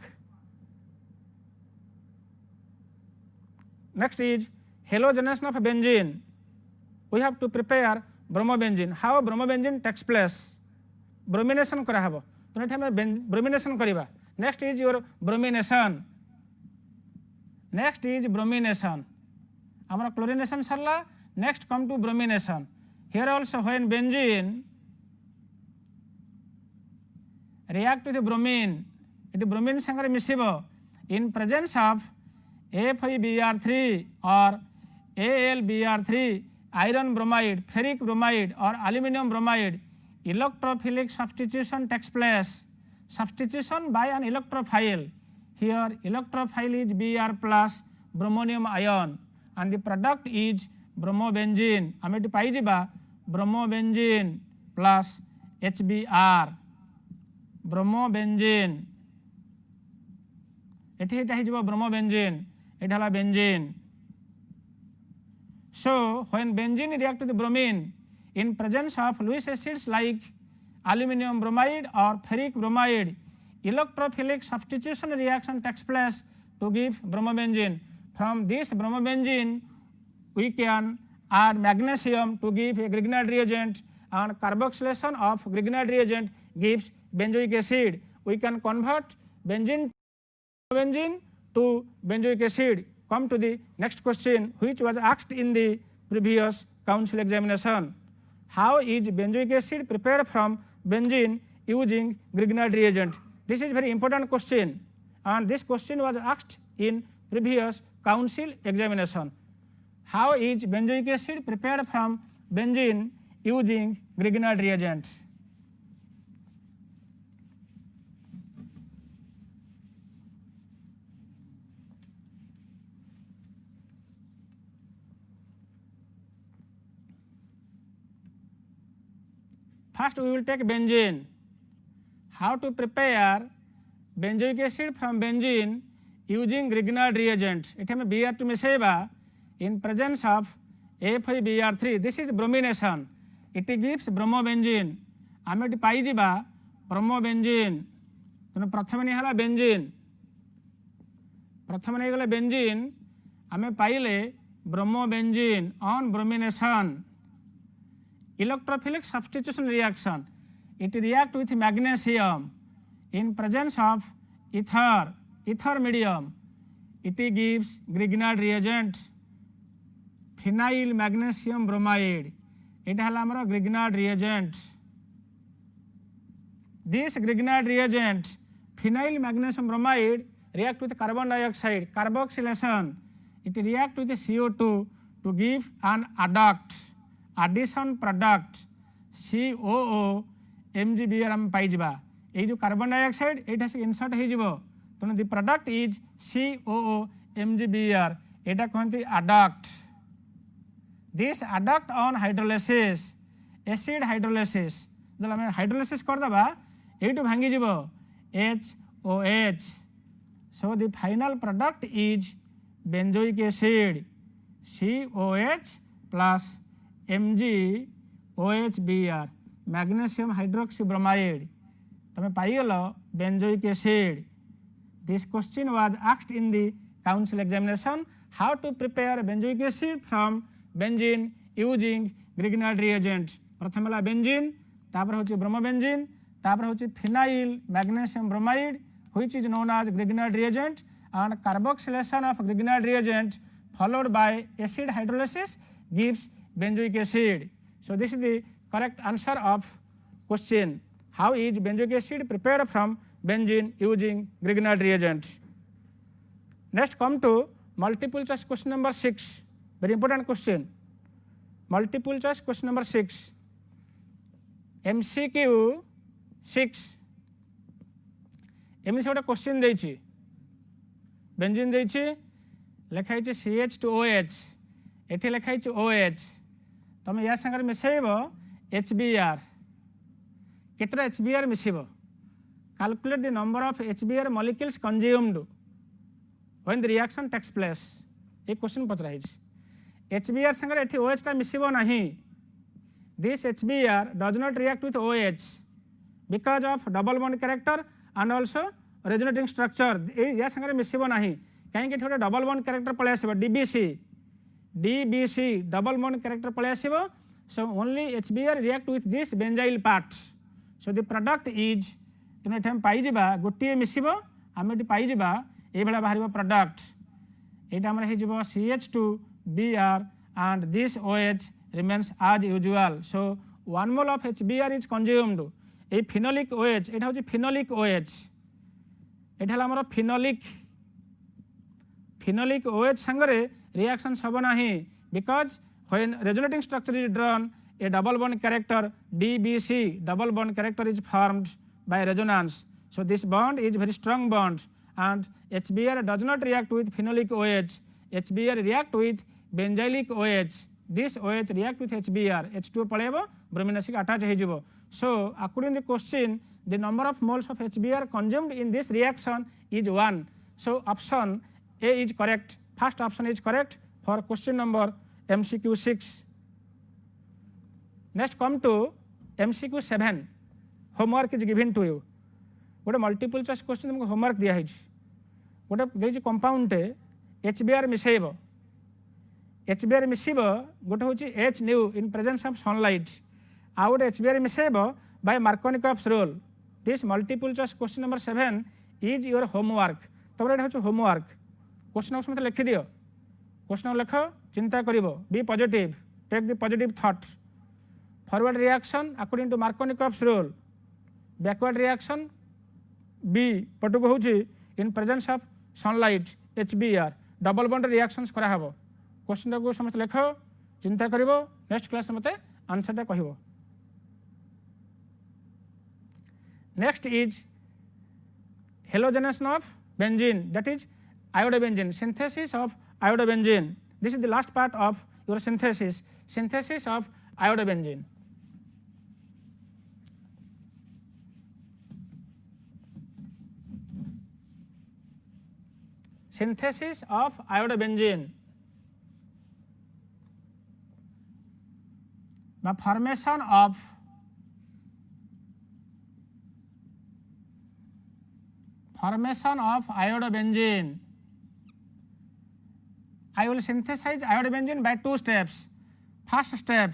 Next is halogenation of benzene. We have to prepare bromobenzene. How bromobenzene takes place? Bromination करा हबो. तो नेठे हमें bromination करिबा. Next is your bromination. Next is bromination. हमारा chlorination Sarla. Next come to bromination. Here also when benzene react with bromine, it bromine संगे मिसिबो in presence of FeBr3 or AlBr3, iron bromide, ferric bromide or aluminum bromide, electrophilic substitution takes place. Substitution by an electrophile. Here electrophile is Br plus bromonium ion and the product is bromobenzene. आमे eighty पाई जिबा bromobenzene plus HBr. Bromobenzene एठी एटा हिजबो bromobenzene एटा हला benzene so when benzene react with bromine in presence of Lewis acids like aluminum bromide or ferric bromide electrophilic substitution reaction takes place to give bromobenzene. From this bromobenzene we can add magnesium to give a Grignard reagent and carboxylation of Grignard reagent gives benzoic acid. We can convert benzene to benzoic acid. Come to the next question which was asked in the previous council examination. How is benzoic acid prepared from benzene using Grignard reagent? This is very important question and this question was asked in previous council examination. How is benzoic acid prepared from benzene using Grignard reagent? First we will take benzene. How to prepare benzoic acid from benzene using Grignard reagent? एठे में Br2 मिसेबा in presence of FeBr3. This is bromination. It gives bromobenzene. आमे eighty पाई जिबा bromobenzene. तने प्रथम नि हला benzene. प्रथम नै गले बेंजीन आमे पाइले bromobenzene on bromination. Electrophilic substitution reaction. It react with magnesium in presence of ether medium. It gives Grignard reagent phenyl magnesium bromide. It हला हमरो Grignard reagent. This Grignard reagent phenyl magnesium bromide react with carbon dioxide carboxylation. It react with CO2 to give an addition product COO MgBr हम पाई जिबा. ए जो carbon dioxide एटा से insert हे जिवो तने the product is COO MgBr. Etah कहंती adduct. This adduct on hydrolysis acid hydrolysis जला हम hydrolysis कर दबा एटू भांगी जिवो HOH. So the final product is benzoic acid COH plus MgOHBr magnesium hydroxybromide. तमे पाइगलो benzoic acid. This question was asked in the council examination. How to prepare benzoic acid from benzene using Grignard reagent? प्रथम हला benzene तापर होची bromobenzene तापर होची phenyl magnesium bromide which is known as Grignard reagent and carboxylation of Grignard reagent followed by acid hydrolysis gives benzoic acid. So this is the correct answer of question. How is benzoic acid prepared from benzene using Grignard reagent? Next come to multiple choice question number 6. Very important question. Multiple choice question number 6. MCQ 6. एमनी से गोटे question देछि benzene देछि लिखाई CH2OH एठी लिखाई OH. तुम या संगे मिसेब HBr. केतरा HBr मिसिबो? Calculate the number of HBr molecules consumed when the reaction takes place. एक क्वेश्चन पचरा है. HBr संगे एठी OH टा मिसिबो नहीं. This HBr does not react with OH because of double bond character and also resonating structure. या संगे मिसिबो नहीं कहीं एठी डबल बॉन्ड कैरेक्टर पळे आसीबो DBC double bond character पळे आसीबो. So only HBr react with this benzyl part. So the product is तुम एठम पाई जिबा गोटे मिसिबो हम एठी पाई जिबा ए भला बाहरिबो प्रोडक्ट. एटा हमर हे जिवो CH2Br and this OH remains as usual. So 1 mole of HBr is consumed. A phenolic OH एटा होची phenolic OH. एटा हला हमर phenolic OH संगरे reaction सब नाही because when resonating structure is drawn a double bond character DBC double bond character is formed by resonance. So this bond is very strong bond and HBr does not react with phenolic OH. HBr react with benzylic OH. This OH react with HBr. H2 पळेबो bromine acid attach हे जिवो. So according to the question the number of moles of HBr consumed in this reaction is 1. So option A is correct. First option is correct for question number MCQ 6. Next come to MCQ 7. Homework is given to you. गोटे multiple choice question तुमको homework दिखाई गोटे देखिए compound HBr मिसेब HBr मिसेब गोटे हूँ H new in presence of sunlight आउ गोटे HBr मिसेब by Markovnikov's rule this multiple choice question number 7 is your homework तब ये हूँ होमवर्क क्वेश्चन मत लिखिदि क्वेश्चन लिख चिंता कर be positive take the positive thought forward reaction according to Markovnikov's rule backward reaction बी पटुक हूँ in presence of sunlight HBr double bond reactions करा हबो क्वेश्चन को समस्त लिख चिंता करिवो नेक्स्ट क्लास मते आंसर कहब next is halogenation of benzene that is iodobenzene synthesis of iodobenzene this is the last part of your synthesis of iodobenzene synthesis of iodobenzene the formation of iodobenzene I will synthesize iodobenzene by two steps first step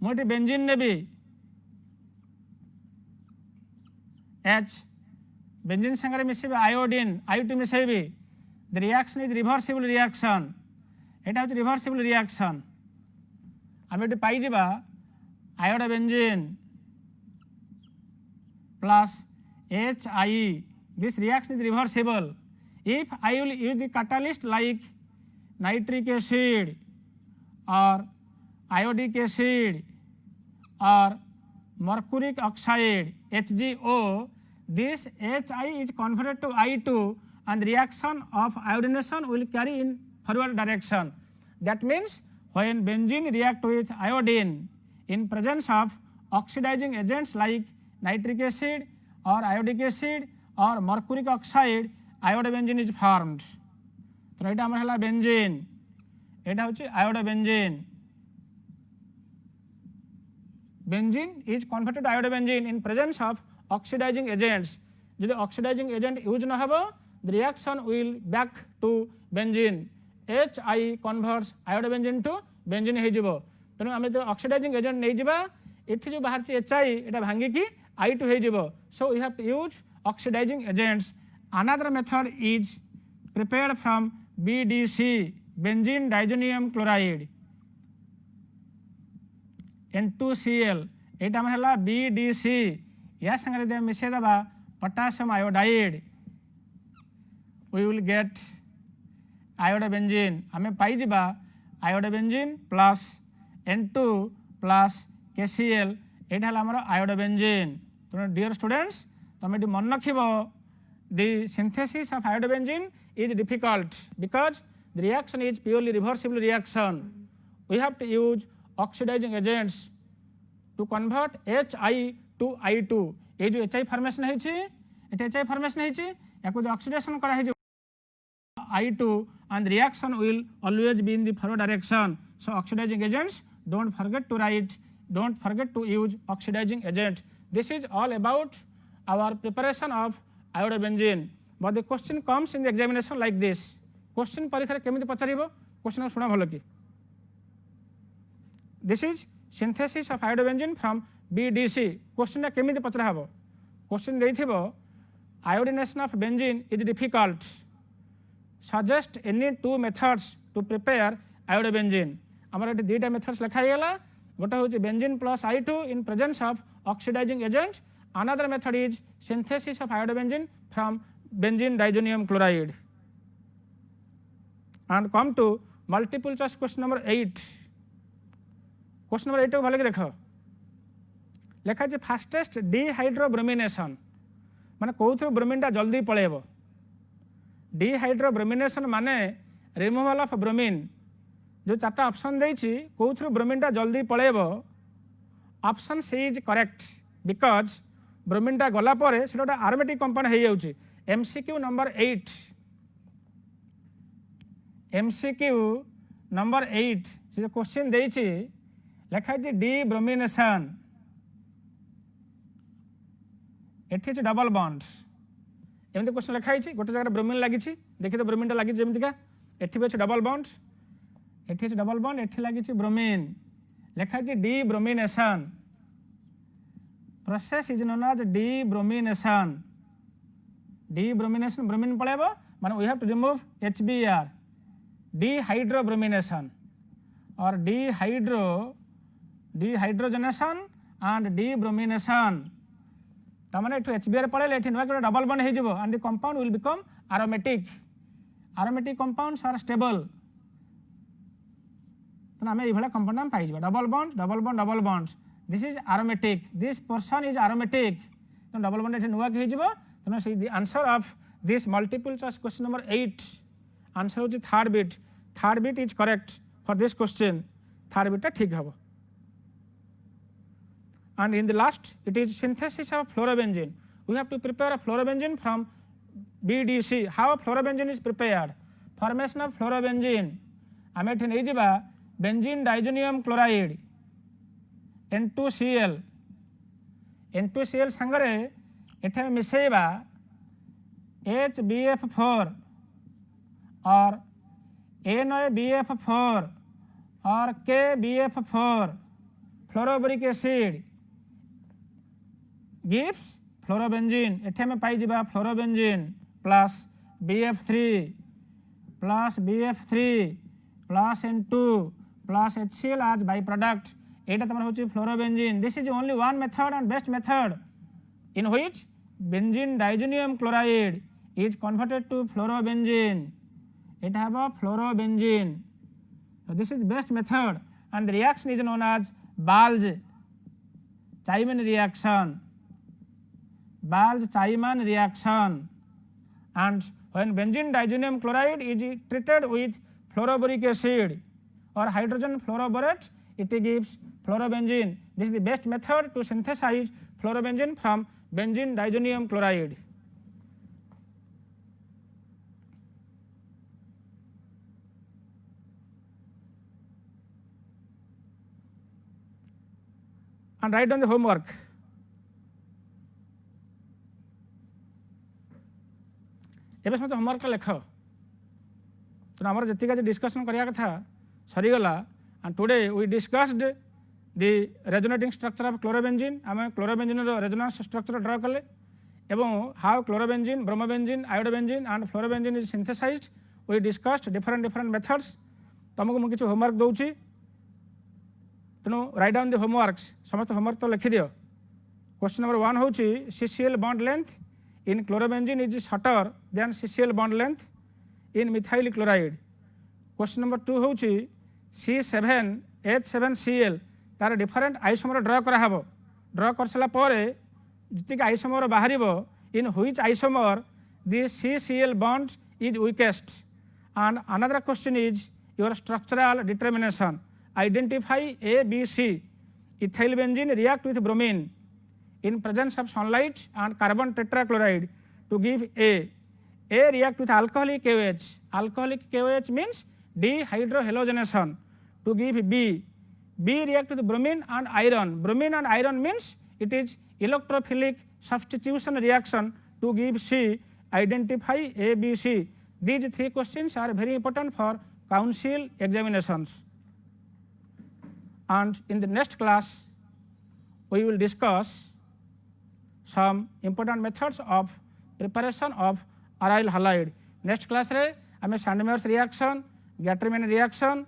मुझे benzene नेबी H benzene संगे मिसेबे iodine I2 मिसेबी the reaction is reversible reaction एटा हूँ reversible reaction आम ये पाई जावा iodobenzene plus HI this reaction is reversible if I will use the catalyst like nitric acid or iodic acid or mercuric oxide HgO this HI is converted to I2 and reaction of iodination will carry in forward direction. That means when benzene react with iodine in presence of oxidizing agents like nitric acid or iodic acid or mercuric oxide iodobenzene is formed. तो यहाँ आमर है benzene यहाँ हूँ iodobenzene benzene is converted iodobenzene in presence of oxidising agents जो oxidising agent use न हो the reaction will back to benzene HI converts iodobenzene to benzene हो जिवो तेणु आम जो ऑक्सीडाइजिंग एजेंट नहीं जावा ये जो बाहर HI ये भांगिकी I2 हो जिवो so we have to use oxidizing agents another method is prepared from BDC benzene diazonium chloride N2Cl ये आम है BDC या संगे मिसे दबा potassium iodide we will get iodobenzene आम पाई जावा iodobenzene plus N2 plus KCl ये आमर iodobenzene तो डियर स्टूडेंट्स तुम ये मन रख the synthesis of iodobenzene is difficult because the reaction is purely reversible reaction we have to use oxidizing agents to convert HI to I2 ये जो HI formation है HI फॉर्मेशन है या जो ऑक्सीडेशन करा है I2 and the reaction will always be in the forward direction so oxidizing agents don't forget to use oxidizing agent this is all about our preparation of iodobenzene but the question comes in the examination like this question परीक्षा केमिति पचारिबो question सुना भलो कि this is synthesis of iodobenzene from BDC question केमिति पचरा हबो question देइथिबो iodination of benzene is difficult suggest any two methods to prepare iodobenzene आमर ये दुईटा मेथड्स लिखा गला गोटे हूँ benzene plus I2 in presence of oxidizing agent another method is synthesis of iodobenzene from benzene diazonium chloride and come to multiple choice question number 8 question number 8 को भले देख लिखा है फास्टेस्ट डिहाइड्रोब्रोमिनेशन माने कौन ब्रोमीन जल्दी पलैब डिहाइड्रोब्रोमिनेशन माने रिमूवल ऑफ ब्रोमीन जो चार्टा ऑप्शन देछि कौन ब्रोमीन जल्दी पलैब option C is correct because bromine गला पर से गोटे आरोमेटिक कंपाउंड हो जाउछि MCQ नंबर 8 MCQ नंबर 8 से क्वेश्चन देइछि लिखा है डी ब्रोमिनेशन एठी है डबल बॉन्ड एमती क्वेश्चन लिखा है गोटे जगह ब्रोमिन लगी देखिए तो ब्रोमिन लगी जमीका एठी भी डबल बॉन्ड एठी है डबल बॉन्ड एठी लगी ब्रोमिन लिखा है debromination process is known as debromination bromine पड़ेब माने we have to remove HBr dehydrobromination और डिहाइड्रोजनेशन एंड डिब्रोमिनेशन तमाने एठु HBr पड़े एठी नुआ के डबल बॉन्ड हो and the compound will become aromatic compounds are stable तो आम ये कंपाउंड आम pi double bond this is aromatic this portion is aromatic तो डबल बॉन्ड एठी नुआ के हो तेना the answer of this multiple choice question number 8 answer होची third bit is correct for this question third bit ठीक हम and in the last it is synthesis of fluorobenzene we have to prepare a fluorobenzene from BDC how fluorobenzene is prepared formation of fluorobenzene आम एठी नहीं जिबा benzene diazonium chloride N2Cl संगरे एठे मिसेबा HBF4 और NaBF4 और KBF4 fluoroboric acid gives fluorobenzene एठे में पाई जिबा fluorobenzene plus BF3 plus N2 plus HCl as byproduct एटा तमरा होची fluorobenzene this is only one method and best method in which benzene diazonium chloride is converted to fluorobenzene it have a fluorobenzene so this is best method and the reaction is known as Balz-Chaiman reaction and when benzene diazonium chloride is treated with fluoroboric acid or hydrogen fluoroborate it gives fluorobenzene this is the best method to synthesize fluorobenzene from benzene diazonium chloride and write down the homework एबे समस्त homework लेख तो आमर जी discussion करिया कथा सरीगला and today we discussed the resonating structure of chlorobenzene आम chlorobenzene resonance structure draw कले एवं how chlorobenzene bromobenzene iodobenzene and fluorobenzene is synthesised we discussed different methods तुमको मुझे किसी होमवर्क दूसरी तेणु राइट डाउन द होमवर्क्स समस्त होमवर्क तो लिखि दियो क्वेश्चन नंबर 1 होची CCl bond length in chlorobenzene is shorter than CCl bond length in methyl chloride question number 2 होची C7H7Cl तार डिफरेंट आइसोमर ड्रा करा हबो ड्रा कर सला परे जतिक isomer बाहरिबो in which isomer the CCl bond is weakest and another question is your structural determination identify ABC ethyl benzene react with bromine in presence of sunlight and carbon tetrachloride to give A react with alcoholic KOH means dehydrohalogenation to give B react with bromine and iron means it is electrophilic substitution reaction to give C identify ABC these 3 questions are very important for council examinations and in the next class we will discuss some important methods of preparation of aryl halide next class re ame Sandmeyer's reaction Gattermann reaction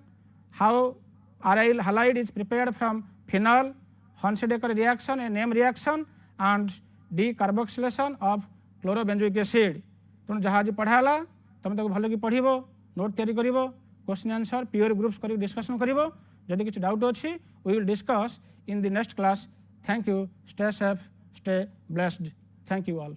how aryl halide is prepared from phenol Honsedecker reaction a name reaction and decarboxylation of chlorobenzoic acid तुम जहाँ आज पढ़ाला तुम तक भल कि पढ़ो note तैयारी कर क्वेश्चन आंसर पीओर ग्रुप्स कर डिस्कसन कर जदि किसी डाउट अच्छी we will discuss in the next class thank you stay safe stay blessed thank you all